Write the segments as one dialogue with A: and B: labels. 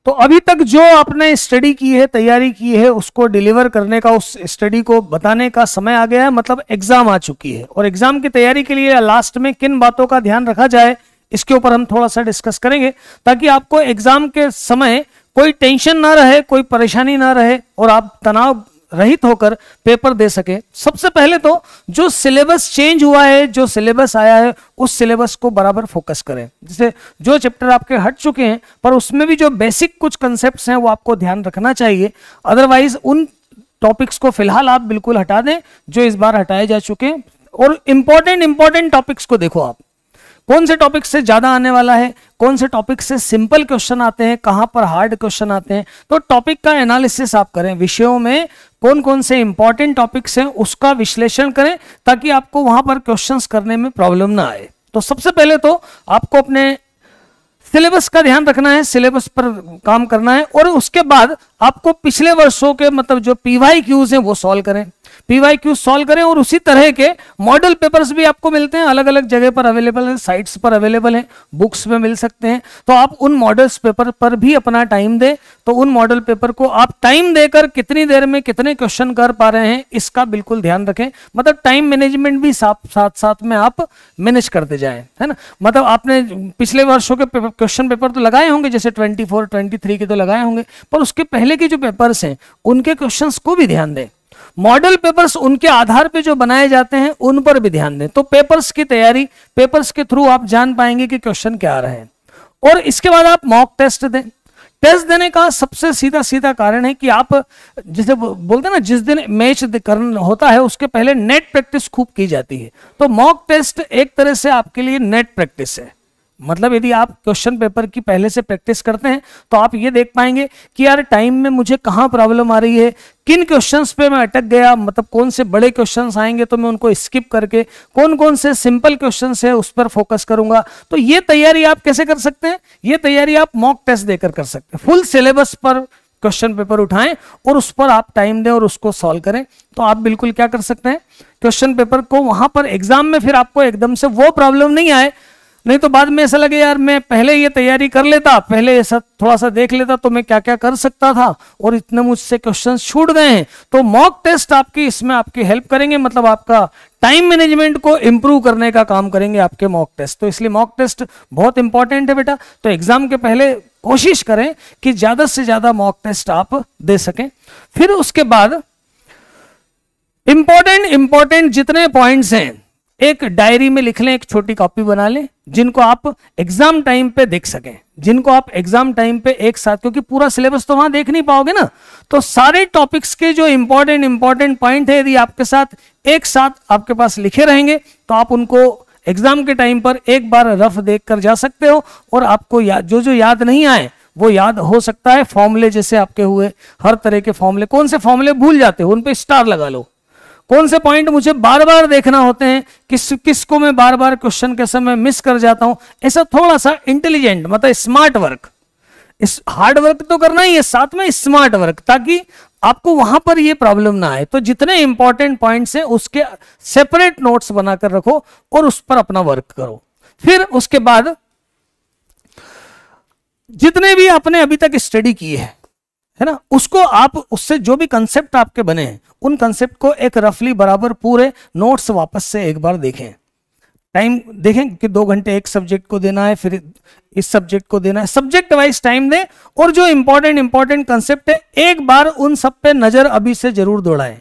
A: तो अभी तक जो आपने स्टडी की है, तैयारी की है, उसको डिलीवर करने का, उस स्टडी को बताने का समय आ गया है, मतलब एग्जाम आ चुकी है। और एग्जाम की तैयारी के लिए लास्ट में किन बातों का ध्यान रखा जाए, इसके ऊपर हम थोड़ा सा डिस्कस करेंगे, ताकि आपको एग्जाम के समय कोई टेंशन ना रहे, कोई परेशानी ना रहे और आप तनाव रहित होकर पेपर दे सके। सबसे पहले तो जो सिलेबस चेंज हुआ है, जो सिलेबस आया है, उस सिलेबस को बराबर फोकस करें। जैसे जो चैप्टर आपके हट चुके हैं, पर उसमें भी जो बेसिक कुछ कंसेप्ट्स हैं वो आपको ध्यान रखना चाहिए। अदरवाइज उन टॉपिक्स को फिलहाल आप बिल्कुल हटा दें जो इस बार हटाए जा चुके हैं, और इंपॉर्टेंट टॉपिक्स को देखो आप, कौन से टॉपिक से ज्यादा आने वाला है, कौन से टॉपिक से सिंपल क्वेश्चन आते हैं, कहां पर हार्ड क्वेश्चन आते हैं। तो टॉपिक का एनालिसिस आप करें, विषयों में कौन कौन से इंपॉर्टेंट टॉपिक्स हैं उसका विश्लेषण करें, ताकि आपको वहां पर क्वेश्चंस करने में प्रॉब्लम ना आए। तो सबसे पहले तो आपको अपने सिलेबस का ध्यान रखना है, सिलेबस पर काम करना है, और उसके बाद आपको पिछले वर्षों के मतलब जो PYQs हैं वो सॉल्व करें, PYQ सॉल्व करें। और उसी तरह के मॉडल पेपर्स भी आपको मिलते हैं, अलग अलग जगह पर अवेलेबल है, साइट्स पर अवेलेबल है, बुक्स में मिल सकते हैं। तो आप उन मॉडल्स पेपर पर भी अपना टाइम दें। तो उन मॉडल पेपर को आप टाइम देकर कितनी देर में कितने क्वेश्चन कर पा रहे हैं, इसका बिल्कुल ध्यान रखें। मतलब टाइम मैनेजमेंट भी साथ साथ में आप मैनेज करते जाएं, है ना। मतलब आपने पिछले वर्षों के क्वेश्चन पेपर तो लगाए होंगे, जैसे 24, 23 के तो लगाए होंगे, पर उसके पहले के जो पेपर्स हैं उनके क्वेश्चंस को भी ध्यान दें। मॉडल पेपर्स उनके आधार पे जो बनाए जाते हैं उन पर भी ध्यान दें। तो पेपर्स की तैयारी, पेपर्स के थ्रू आप जान पाएंगे कि क्वेश्चन क्या आ रहे हैं। और इसके बाद आप मॉक टेस्ट दें। टेस्ट देने का सबसे सीधा कारण है कि आप जिसे बोलते हैं ना, जिस दिन मैच करना होता है उसके पहले नेट प्रैक्टिस खूब की जाती है। तो मॉक टेस्ट एक तरह से आपके लिए नेट प्रैक्टिस है। मतलब यदि आप क्वेश्चन पेपर की पहले से प्रैक्टिस करते हैं तो आप ये देख पाएंगे कि यार टाइम में मुझे कहाँ प्रॉब्लम आ रही है, किन क्वेश्चंस पे मैं अटक गया, मतलब कौन से बड़े क्वेश्चंस आएंगे तो मैं उनको स्किप करके कौन कौन से सिंपल क्वेश्चंस है उस पर फोकस करूंगा। तो ये तैयारी आप कैसे कर सकते हैं, ये तैयारी आप मॉक टेस्ट देकर कर सकते हैं। फुल सिलेबस पर क्वेश्चन पेपर उठाएं और उस पर आप टाइम दें और उसको सॉल्व करें। तो आप बिल्कुल क्या कर सकते हैं, क्वेश्चन पेपर को वहां पर एग्जाम में फिर आपको एकदम से वो प्रॉब्लम नहीं आए। नहीं तो बाद में ऐसा लगे यार मैं पहले ये तैयारी कर लेता, पहले ऐसा थोड़ा सा देख लेता तो मैं क्या क्या कर सकता था और इतने मुझसे क्वेश्चंस छूट गए हैं। तो मॉक टेस्ट आपकी इसमें आपकी हेल्प करेंगे, मतलब आपका टाइम मैनेजमेंट को इंप्रूव करने का काम करेंगे आपके मॉक टेस्ट। तो इसलिए मॉक टेस्ट बहुत इंपॉर्टेंट है बेटा। तो एग्जाम के पहले कोशिश करें कि ज्यादा से ज्यादा मॉक टेस्ट आप दे सकें। फिर उसके बाद इंपॉर्टेंट जितने पॉइंट्स हैं एक डायरी में लिख लें, एक छोटी कॉपी बना लें, जिनको आप एग्जाम टाइम पे देख सकें, जिनको आप एग्जाम टाइम पे एक साथ, क्योंकि पूरा सिलेबस तो वहां देख नहीं पाओगे ना, तो सारे टॉपिक्स के जो इंपॉर्टेंट पॉइंट है यदि आपके साथ एक साथ आपके पास लिखे रहेंगे तो आप उनको एग्जाम के टाइम पर एक बार रफ देख कर जा सकते हो और आपको जो याद नहीं आए वो याद हो सकता है। फॉर्मूले जैसे आपके हुए, हर तरह के फॉर्मूले, कौन से फॉर्मूले भूल जाते हो उन पे स्टार लगा लो, कौन से पॉइंट मुझे बार बार देखना होते हैं, किसको मैं बार बार क्वेश्चन के समय मिस कर जाता हूं। ऐसा थोड़ा सा इंटेलिजेंट मतलब स्मार्ट वर्क, इस हार्ड वर्क तो करना ही है, साथ में स्मार्ट वर्क, ताकि आपको वहां पर ये प्रॉब्लम ना आए। तो जितने इंपॉर्टेंट पॉइंट्स हैं उसके सेपरेट नोट्स बनाकर रखो और उस पर अपना वर्क करो। फिर उसके बाद जितने भी आपने अभी तक स्टडी की है ना, उसको आप उससे जो भी कंसेप्ट आपके बने हैं उन कंसेप्ट को एक रफली बराबर पूरे नोट्स वापस से एक बार देखें। टाइम देखें कि 2 घंटे एक सब्जेक्ट को देना है, फिर इस सब्जेक्ट को देना है, सब्जेक्ट वाइज टाइम दें और जो इंपॉर्टेंट कंसेप्ट है एक बार उन सब पे नजर अभी से जरूर दौड़ाएं।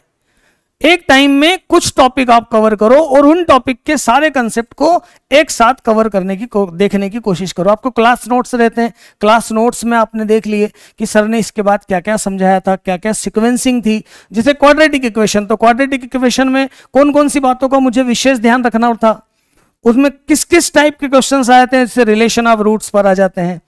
A: एक टाइम में कुछ टॉपिक आप कवर करो और उन टॉपिक के सारे कंसेप्ट को एक साथ कवर करने की देखने की कोशिश करो। आपको क्लास नोट्स रहते हैं, क्लास नोट्स में आपने देख लिए कि सर ने इसके बाद क्या क्या समझाया था, क्या क्या सीक्वेंसिंग थी। जैसे क्वाड्रेटिक इक्वेशन, तो क्वाड्रेटिक इक्वेशन में कौन कौन सी बातों का मुझे विशेष ध्यान रखना था, उसमें किस किस टाइप के क्वेश्चंस आए थे, जैसे रिलेशन ऑफ रूट्स पर आ जाते हैं।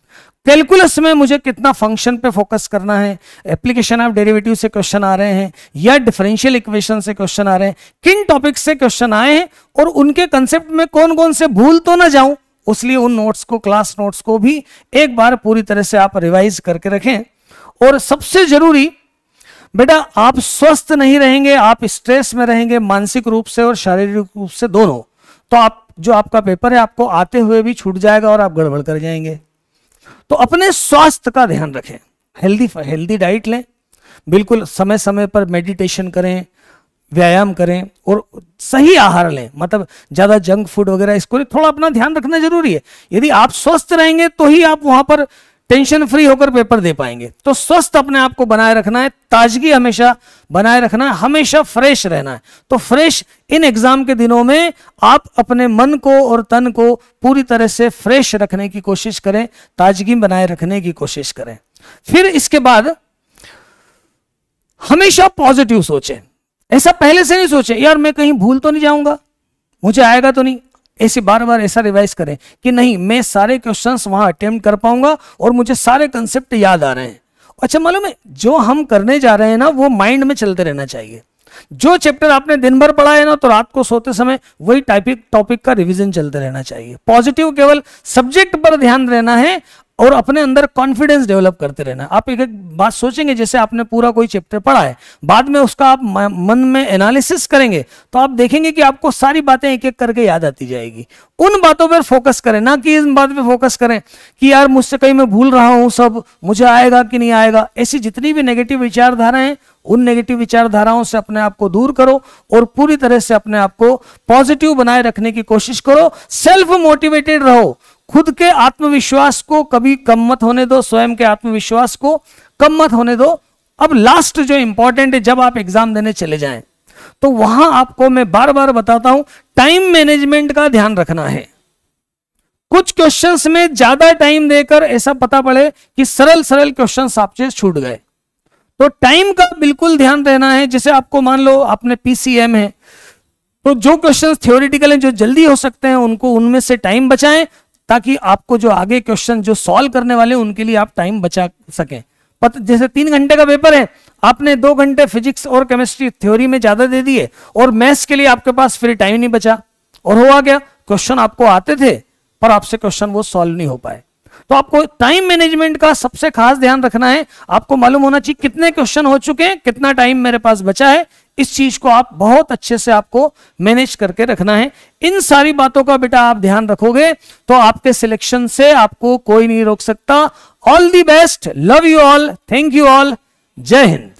A: कैलकुलस में मुझे कितना फंक्शन पे फोकस करना है, एप्लीकेशन ऑफ डेरिवेटिव से क्वेश्चन आ रहे हैं या डिफरेंशियल इक्वेशन से क्वेश्चन आ रहे हैं, किन टॉपिक से क्वेश्चन आए हैं और उनके कंसेप्ट में कौन कौन से भूल तो ना जाऊं, उसलिए उन नोट्स को, क्लास नोट्स को भी एक बार पूरी तरह से आप रिवाइज करके रखें। और सबसे जरूरी बेटा, आप स्वस्थ नहीं रहेंगे, आप स्ट्रेस में रहेंगे मानसिक रूप से और शारीरिक रूप से दोनों, तो आप जो आपका पेपर है आपको आते हुए भी छूट जाएगा और आप गड़बड़ कर जाएंगे। तो अपने स्वास्थ्य का ध्यान रखें। हेल्दी डाइट लें, बिल्कुल समय समय पर मेडिटेशन करें, व्यायाम करें और सही आहार लें। मतलब ज्यादा जंक फूड वगैरह इसको थोड़ा अपना ध्यान रखना जरूरी है। यदि आप स्वस्थ रहेंगे तो ही आप वहां पर टेंशन फ्री होकर पेपर दे पाएंगे। तो स्वस्थ अपने आप को बनाए रखना है, ताजगी हमेशा बनाए रखना है, हमेशा फ्रेश रहना है। तो फ्रेश इन एग्जाम के दिनों में आप अपने मन को और तन को पूरी तरह से फ्रेश रखने की कोशिश करें, ताजगी बनाए रखने की कोशिश करें। फिर इसके बाद हमेशा पॉजिटिव सोचें। ऐसा पहले से नहीं सोचें यार मैं कहीं भूल तो नहीं जाऊंगा, मुझे आएगा तो नहीं। ऐसे बार बार ऐसा रिवाइज करें कि नहीं, मैं सारे क्वेश्चंस वहां अटेम्प्ट कर पाऊंगा और मुझे सारे कंसेप्ट याद आ रहे हैं। अच्छा मालूम है, जो हम करने जा रहे हैं ना वो माइंड में चलते रहना चाहिए। जो चैप्टर आपने दिन भर पढ़ा है ना, तो रात को सोते समय वही टॉपिक का रिवीजन चलते रहना चाहिए। पॉजिटिव केवल सब्जेक्ट पर ध्यान देना है और अपने अंदर कॉन्फिडेंस डेवलप करते रहना। आप एक बात सोचेंगे, जैसे आपने पूरा कोई चैप्टर पढ़ा है, बाद में उसका आप मन में एनालिसिस करेंगे तो आप देखेंगे कि आपको सारी बातें एक एक करके याद आती जाएगी। उन बातों पर फोकस करें, ना कि इस बात पे फोकस करें कि यार मुझसे कहीं मैं भूल रहा हूं, सब मुझे आएगा कि नहीं आएगा। ऐसी जितनी भी नेगेटिव विचारधाराएं हैं, उन नेगेटिव विचारधाराओं से अपने आप को दूर करो और पूरी तरह से अपने आप को पॉजिटिव बनाए रखने की कोशिश करो। सेल्फ मोटिवेटेड रहो, खुद के आत्मविश्वास को कभी कम मत होने दो, स्वयं के आत्मविश्वास को कम मत होने दो। अब लास्ट जो इंपॉर्टेंट है, जब आप एग्जाम देने चले जाएं तो वहां आपको मैं बार बार बताता हूं, टाइम मैनेजमेंट का ध्यान रखना है। कुछ क्वेश्चंस में ज्यादा टाइम देकर ऐसा पता पड़े कि सरल क्वेश्चंस आपसे छूट गए, तो टाइम का बिल्कुल ध्यान देना है। जैसे आपको मान लो आपने पीसीएम है, तो जो क्वेश्चंस थ्योरेटिकल हैं, जो जल्दी हो सकते हैं, उनको उनमें से टाइम बचाएं, ताकि आपको जो आगे क्वेश्चन जो सॉल्व करने वाले हैं उनके लिए आप टाइम बचा सकें। जैसे 3 घंटे का पेपर है, आपने 2 घंटे फिजिक्स और केमिस्ट्री थ्योरी में ज्यादा दे दिए और मैथ्स के लिए आपके पास फिर टाइम नहीं बचा, और हुआ क्या, क्वेश्चन आपको आते थे पर आपसे क्वेश्चन वो सॉल्व नहीं हो पाए। तो आपको टाइम मैनेजमेंट का सबसे खास ध्यान रखना है। आपको मालूम होना चाहिए कितने क्वेश्चन हो चुके हैं, कितना टाइम मेरे पास बचा है। इस चीज को आप बहुत अच्छे से आपको मैनेज करके रखना है। इन सारी बातों का बेटा आप ध्यान रखोगे तो आपके सिलेक्शन से आपको कोई नहीं रोक सकता। All the best, love you all, thank you all, जय हिंद।